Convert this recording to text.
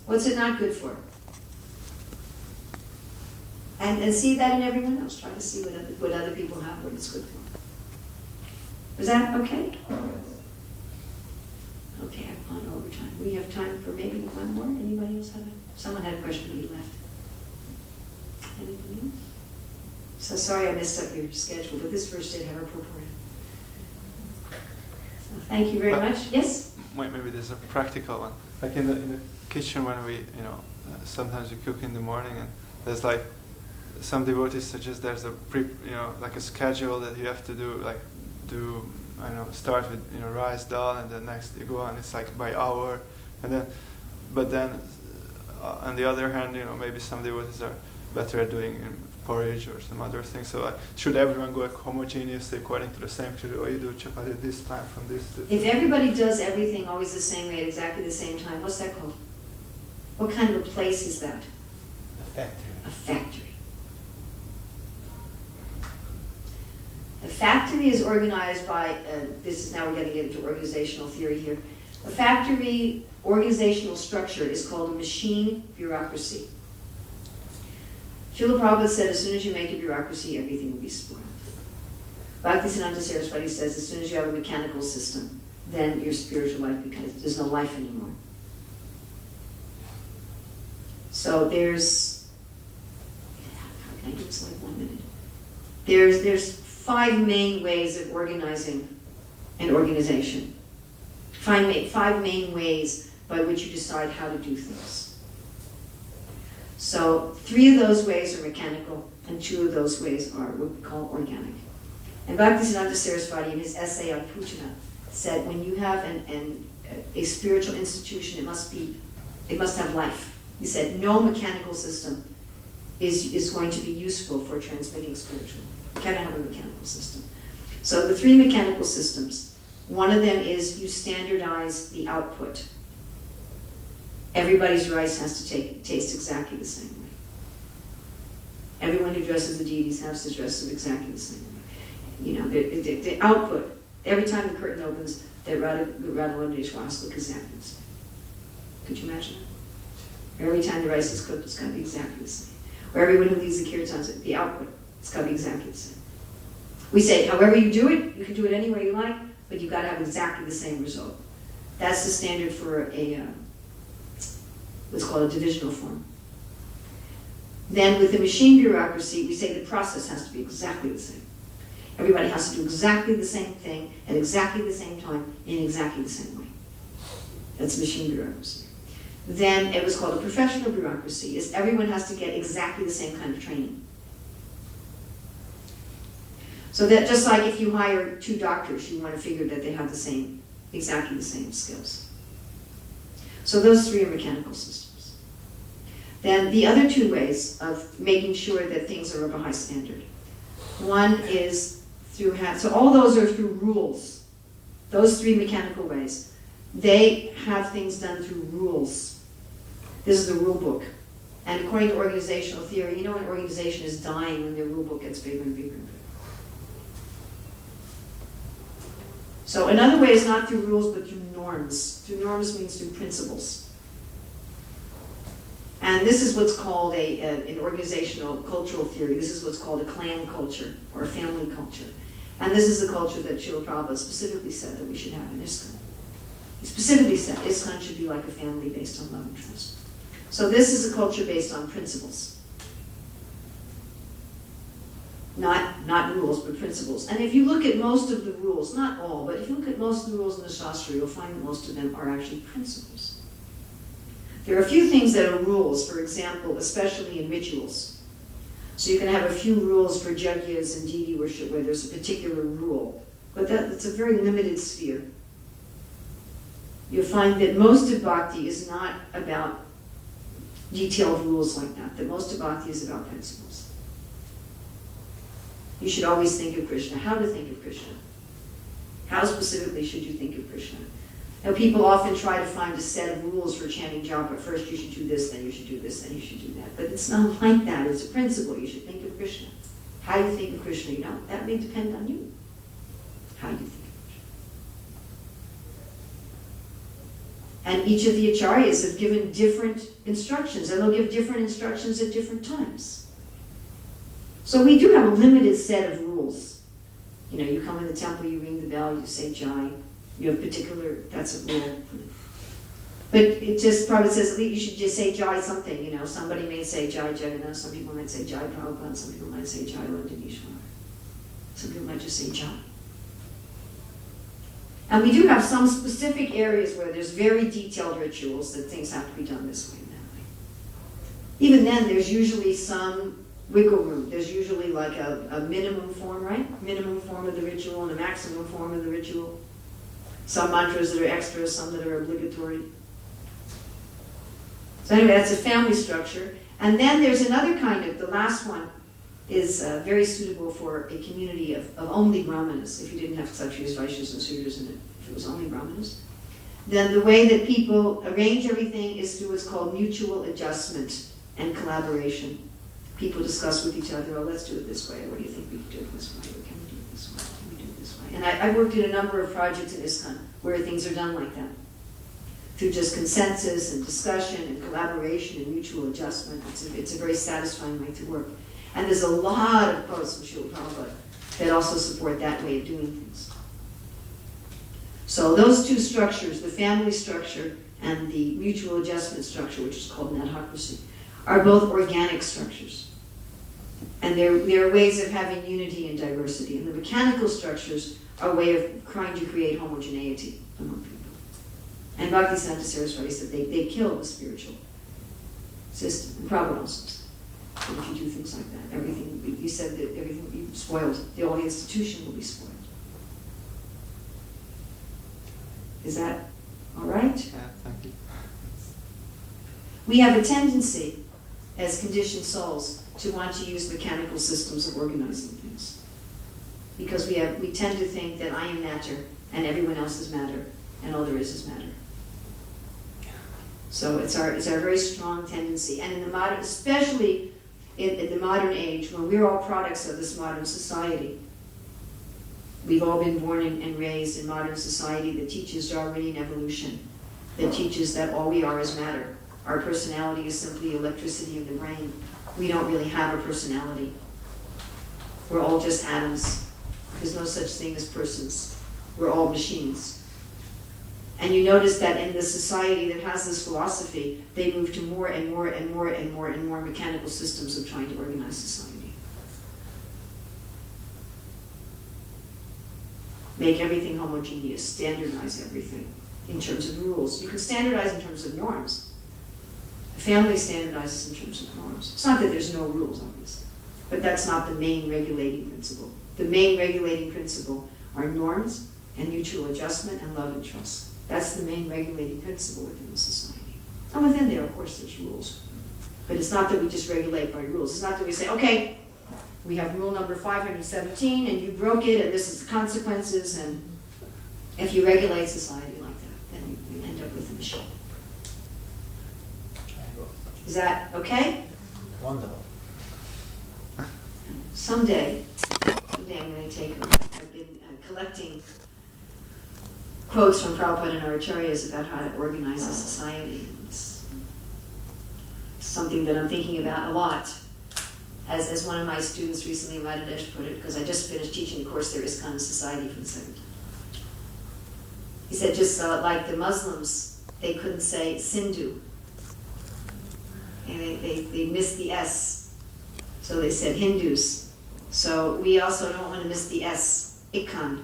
What's it not good for? And see that in everyone else. Try to see what other people have, what it's good for. Is that okay? Okay, I've gone over time. We have time for maybe one more. Anybody else have someone had a question when you left. Anybody else? So sorry I messed up your schedule, but this verse did have a purport. So thank you very much. Yes? Maybe there's a practical one. Like in the kitchen when we, sometimes we cook in the morning and there's like, some devotees suggest there's a like a schedule that you have to do, start with, rice, dal, and then next you go on, it's like by hour, but then, on the other hand, maybe some devotees are better at doing porridge or some other things, so should everyone go homogeneously according to the same schedule, or you do chapati this time from this to... If everybody does everything always the same way at exactly the same time, what's that called? What kind of a place is that? A factory. A factory. A factory is organized by, now we're going to get into organizational theory here. A factory organizational structure is called a machine bureaucracy. Srila Prabhupada said, as soon as you make a bureaucracy, everything will be spoiled. Bhaktisiddhanta Saraswati says, as soon as you have a mechanical system, then your spiritual life becomes, there's no life anymore. So there's, how can I do this like 1 minute? There's 5 main ways of organizing an organization. 5 main ways by which you decide how to do things. So 3 of those ways are mechanical, and 2 of those ways are what we call organic. And Bhaktisiddhanta Saraswati, in his essay on Puchana, said when you have a spiritual institution, it must have life. He said no mechanical system is going to be useful for transmitting spiritual. You cannot have a mechanical system. So the 3 mechanical systems, one of them is you standardize the output. Everybody's rice has to taste exactly the same way. Everyone who dresses the deities has to dress exactly the same way. The output, every time the curtain opens, the Radharani Deshwas look exactly the same. Could you imagine that? Every time the rice is cooked, it's got to be exactly the same. Or everyone who leads the kirtans, the output, it's got to be exactly the same. We say, however you do it, you can do it any way you like, but you've got to have exactly the same result. That's the standard for what's called a divisional form. Then with the machine bureaucracy, we say the process has to be exactly the same. Everybody has to do exactly the same thing at exactly the same time in exactly the same way. That's machine bureaucracy. Then it was called a professional bureaucracy, is everyone has to get exactly the same kind of training. So that just like if you hire 2 doctors, you want to figure that they have exactly the same skills. So those 3 are mechanical systems. Then the other 2 ways of making sure that things are of a high standard. One is through, so all those are through rules. Those 3 mechanical ways. They have things done through rules. This is the rule book. And according to organizational theory, an organization is dying when their rule book gets bigger and bigger and bigger. So another way is not through rules, but through norms. Through norms means through principles. And this is what's called an organizational cultural theory. This is what's called a clan culture or a family culture. And this is the culture that Srila Prabhupada specifically said that we should have in ISKCON. He specifically said ISKCON should be like a family based on love and trust. So this is a culture based on principles. Not rules, but principles. And if you look at most of the rules, not all, but if you look at most of the rules in the Shastra, you'll find that most of them are actually principles. There are a few things that are rules, for example, especially in rituals. So you can have a few rules for yagyas and deity worship where there's a particular rule, but that's a very limited sphere. You'll find that most of bhakti is not about detailed rules like that most of bhakti is about principles. You should always think of Krishna. How to think of Krishna. How specifically should you think of Krishna? Now, people often try to find a set of rules for chanting japa. First you should do this, then you should do this, then you should do that. But it's not like that. It's a principle. You should think of Krishna. How you think of Krishna, that may depend on you. How you think of And each of the acharyas have given different instructions, and they'll give different instructions at different times. So we do have a limited set of rules. You know, you come in the temple, you ring the bell, you say jai. You have particular, that's a rule. But it just probably says, at least you should just say jai something, you know. Somebody may say jai Jagannath, some people might say jai Prabhupada, some people might say jai Londonishwar. Some people might just say jai. And we do have some specific areas where there's very detailed rituals that things have to be done this way and that way. Even then, there's usually some wiggle room. There's usually like a minimum form, right? Minimum form of the ritual and a maximum form of the ritual. Some mantras that are extra, some that are obligatory. So anyway, that's a family structure. And then there's another kind of, the last one is very suitable for a community of only Brahmanas, if you didn't have Kshatriyas, Vaishyas, and Sudras in it, if it was only Brahmanas. Then the way that people arrange everything is through what's called mutual adjustment and collaboration. People discuss with each other, oh, let's do it this way, what do you think we can do it this way, or can we do it this way, can we do it this way? And I worked in a number of projects in ISKCON where things are done like that. Through just consensus and discussion and collaboration and mutual adjustment. It's a very satisfying way to work. And there's a lot of posts from Srila Prabhupada that also support that way of doing things. So those two structures, the family structure and the mutual adjustment structure, which is called Nadhokrasi, are both organic structures. And they're ways of having unity and diversity. And the mechanical structures are a way of trying to create homogeneity among people. And Bhaktisiddhanta Saraswati said they kill the spiritual system. And Prabhupada also said, if you do things like that, everything, you said that everything will be spoiled. The whole institution will be spoiled. Is that all right? Yeah, thank you. We have a tendency, as conditioned souls, to want to use mechanical systems of organizing things. Because we tend to think that I am matter, and everyone else is matter, and all there is matter. So it's our very strong tendency. And in the modern, especially in the modern age, when we're all products of this modern society, we've all been born and raised in modern society that teaches Darwinian evolution, that teaches that all we are is matter. Our personality is simply electricity of the brain. We don't really have a personality. We're all just atoms. There's no such thing as persons. We're all machines. And you notice that in the society that has this philosophy, they move to more and more and more and more and more mechanical systems of trying to organize society. Make everything homogeneous, standardize everything in terms of rules. You can standardize in terms of norms. A family standardizes in terms of norms. It's not that there's no rules, obviously, but that's not the main regulating principle. The main regulating principle are norms and mutual adjustment and love and trust. That's the main regulating principle within the society. And within there, of course, there's rules. But it's not that we just regulate by rules. It's not that we say, okay, we have rule number 517, and you broke it, and this is the consequences, and if you regulate society like that, then you end up with a machine. Is that okay? Wonderful. Someday I'm going to take, I've been collecting quotes from Prabhupada and our acharyas about how to organize a society. It's something that I'm thinking about a lot. As one of my students recently, Madhadesh, put it, because I just finished teaching the course, There Is Kind of Society for the second time. He said, just like the Muslims, they couldn't say Sindhu. And they missed the S. So they said Hindus. So we also don't want to miss the S, Ikhan.